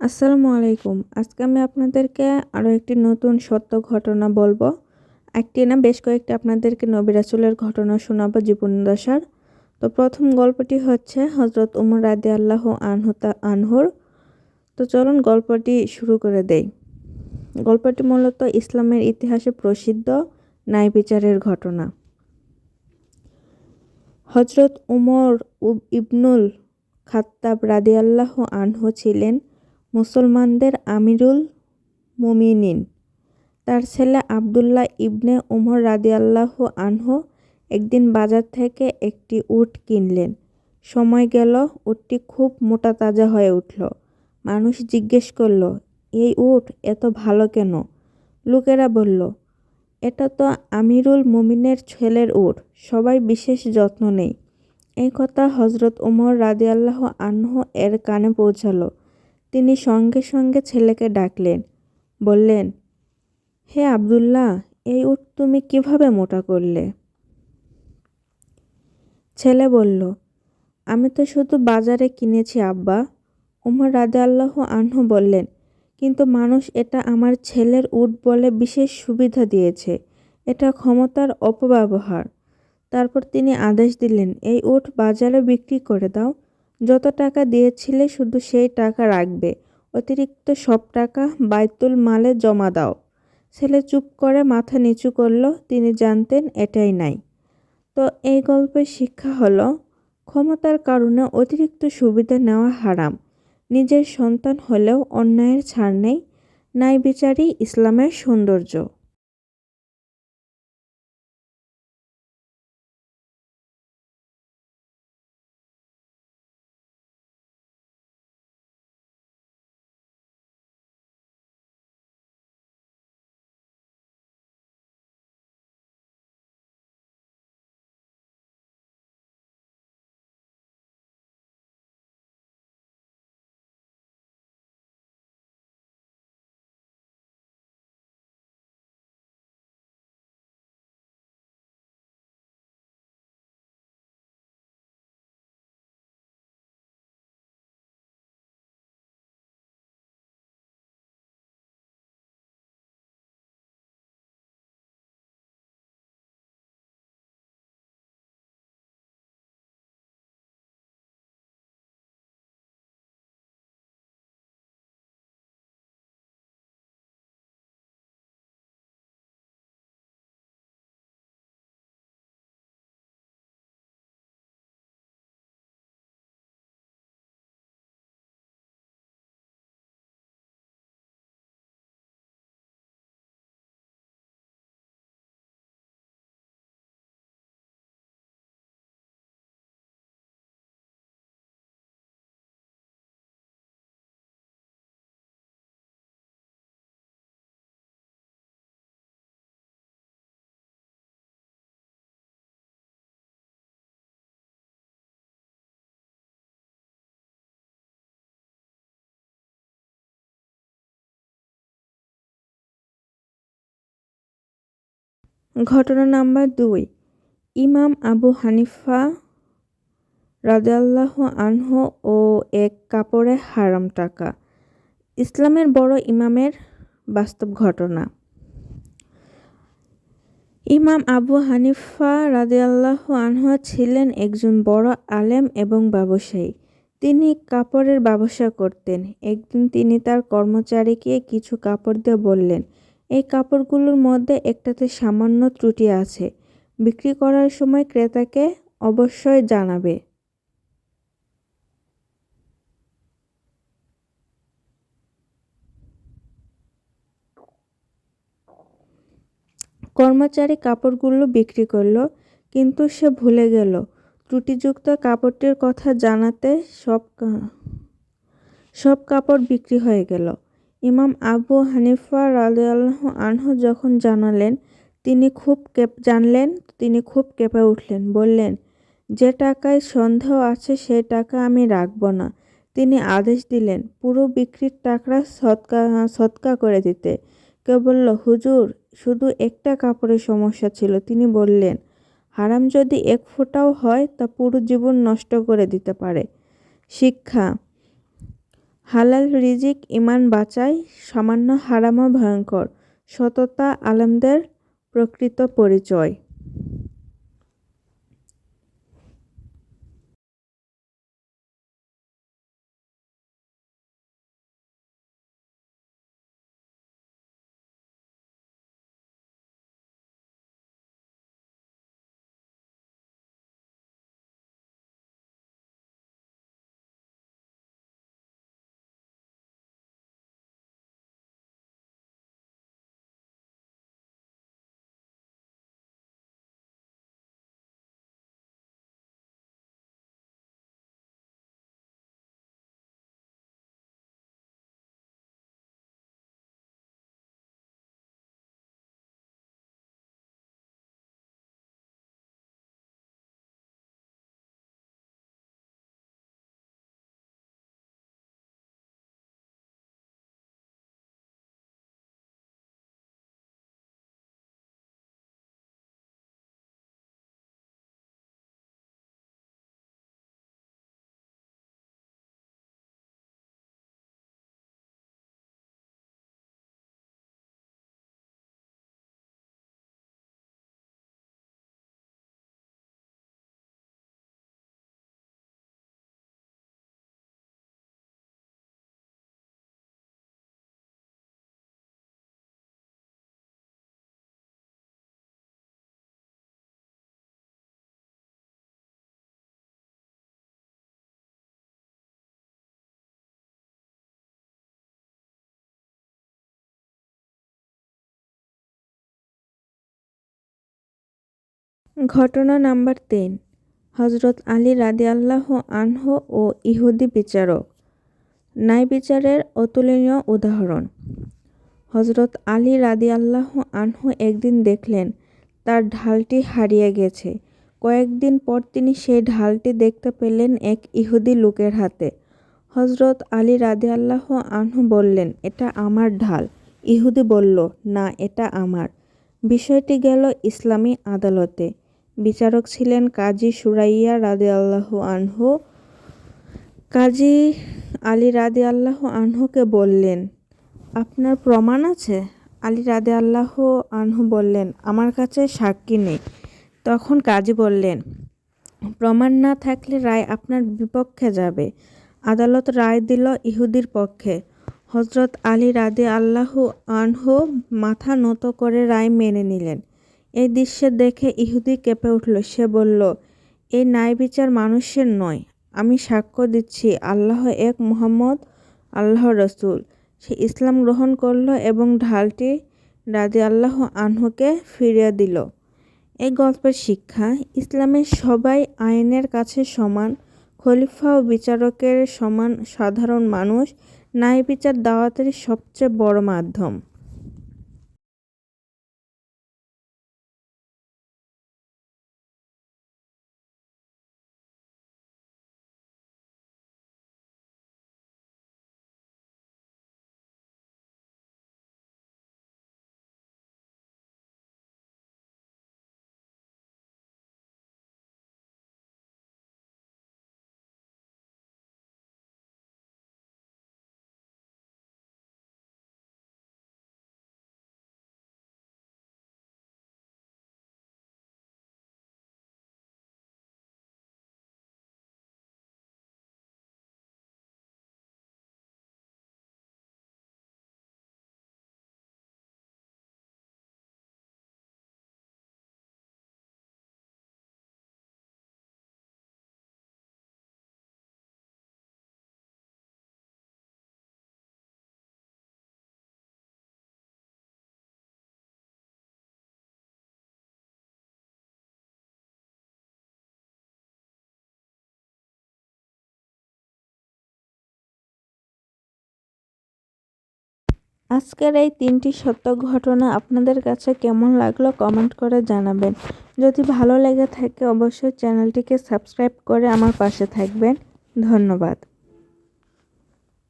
আসসালামু আলাইকুম। আজকে আমি আপনাদেরকে আরও একটি নতুন সত্য ঘটনা বলবো। একটি না বেশ কয়েকটি আপনাদেরকে নবী রাসূলের ঘটনা শোনাবো জীবনদশার। তো প্রথম গল্পটি হচ্ছে হযরত উমর রাদিয়াল্লাহু আনহুর। তো চলুন গল্পটি শুরু করে দেই। গল্পটি মূলত ইসলামের ইতিহাসে প্রসিদ্ধ ন্যায় বিচারের ঘটনা। হযরত উমর ইবনুল খাত্তাব রাদিয়াল্লাহু আনহু ছিলেন মুসলমানদের আমিরুল মুমিনিন। তার ছেলে আবদুল্লাহ ইবনে উমর রাদিয়াল্লাহু আনহু একদিন বাজার থেকে একটি উট কিনলেন। সময় গেল, উটটি খুব মোটা তাজা হয়ে উঠল। মানুষ জিজ্ঞেস করল, এই উট এত ভালো কেন? লোকেরা বলল, এটা তো আমিরুল মুমিনের ছেলের উট, সবাই বিশেষ যত্ন নেই। এই কথা হযরত উমর রাদিয়াল্লাহু আনহু এর কানে পৌঁছালো। তিনি সঙ্গে সঙ্গে ছেলেকে ডাকলেন, বললেন, হে আবদুল্লাহ, এই উট তুমি কিভাবে মোটা করলে? ছেলে বলল, আমি তো শুধু বাজারে কিনেছি আব্বা। উমর রাদিয়াল্লাহু আনহু বললেন, কিন্তু মানুষ এটা আমার ছেলের উট বলে বিশেষ সুবিধা দিয়েছে। এটা ক্ষমতার অপব্যবহার। তারপর তিনি আদেশ দিলেন, এই উট বাজারে বিক্রি করে দাও। যত টাকা দিয়েছিলে শুধু সেই টাকা রাখবে, অতিরিক্ত সব টাকা বাইতুল মালে জমা দাও। ছেলে চুপ করে মাথা নিচু করল, তিনি জানতেন এটাই নাই। তো এই গল্পের শিক্ষা হলো, ক্ষমতার কারণে অতিরিক্ত সুবিধা নেওয়া হারাম। নিজের সন্তান হলেও অন্যায়ের ছাড় নেই। ন্যায় বিচারই ইসলামের সৌন্দর্য। ঘটনা নাম্বার 2। ইমাম আবু হানিফা রাদিয়াল্লাহু আনহু ও এক কাপড়ে হারাম টাকা। ইসলামের বড় ইমামের বাস্তব ঘটনা। ইমাম আবু হানিফা রাদিয়াল্লাহু আনহু ছিলেন একজন বড় আলেম এবং ব্যবসায়ী। তিনি কাপড়ের ব্যবসা করতেন। একদিন তিনি তার কর্মচারীকে কিছু কাপড় দিয়ে বললেন, এই কাপড়গুলোর মধ্যে একটাতে সামান্য ত্রুটি আছে। বিক্রি করার সময় ক্রেতাকে অবশ্যই জানাবে। কর্মচারী কাপড়গুলো বিক্রি করল, কিন্তু সে ভুলে গেল ত্রুটিযুক্ত কাপড়টির কথা জানাতে। সব কাপড় বিক্রি হয়ে গেল। ইমাম আবু হানিফা রাদিয়াল্লাহু আনহু যখন জানলেন, তিনি খুব কেঁপে উঠলেন, বললেন, যে টাকায় সন্দেহ আছে সেই টাকা আমি রাখব না। তিনি আদেশ দিলেন পুরো বিক্রির টাকা সদকা করে দিতে। কেউ বলল, হুজুর, শুধু একটা কাপড়ের সমস্যা ছিল। তিনি বললেন, হারাম যদি এক ফোঁটাও হয় তা পুরো জীবন নষ্ট করে দিতে পারে। শিক্ষা: হালাল রিজিক ইমান বাঁচায়, সামান্য হারামও ভয়ঙ্কর। সততা আলেমদের প্রকৃত পরিচয়। ঘটনা নাম্বার 3, হযরত আলী রাদিয়াল্লাহু আনহু ও ইহুদি বিচারক। ন্যায় বিচারের অতুলনীয় উদাহরণ। হযরত আলী রাদিয়াল্লাহু আনহু একদিন দেখলেন তার ঢালটি হারিয়ে গেছে। কয়েকদিন পর তিনি সেই ঢালটি দেখতে পেলেন এক ইহুদি লোকের হাতে। হযরত আলী রাদিয়াল্লাহু আনহু বললেন, এটা আমার ঢাল। ইহুদি বলল, না, এটা আমার। বিষয়টি গেল ইসলামী আদালতে। বিচারক ছিলেন কাজী সুরাইয়া রাদিয়াল্লাহু আনহু। কাজী আলী রাদিয়াল্লাহু আনহুকে বললেন, আপনার প্রমাণ আছে? আলী রাদিয়াল্লাহু আনহু বললেন, আমার কাছে সাক্ষী নেই। তখন কাজী বললেন, প্রমাণ না থাকলে রায় আপনার বিপক্ষে যাবে। আদালত রায় দিল ইহুদির পক্ষে। হযরত আলী রাদিয়াল্লাহু আনহু মাথা নত করে রায় মেনে নিলেন। এই দৃশ্য দেখে ইহুদি কেঁপে উঠল। সে বলল, এই ন্যায় বিচার মানুষের নয়। আমি সাক্ষ্য দিচ্ছি আল্লাহ এক, মুহাম্মদ আল্লাহর রাসূল। সে ইসলাম গ্রহণ করল এবং ঢালটি রাদিয়াল্লাহু আনহুকে ফিরিয়ে দিল। এই গল্পের শিক্ষা, ইসলামে সবাই আইনের কাছে সমান, খলিফা ও বিচারকের সমান। সাধারণ মানুষ ন্যায় বিচার দাওয়াতের সবচেয়ে বড় মাধ্যম। আজকের এই 3টি সত্য ঘটনা আপনাদের কাছে কেমন লাগলো কমেন্ট করে জানাবেন। যদি ভালো লেগে থাকে অবশ্যই চ্যানেলটিকে সাবস্ক্রাইব করে আমার পাশে থাকবেন। ধন্যবাদ।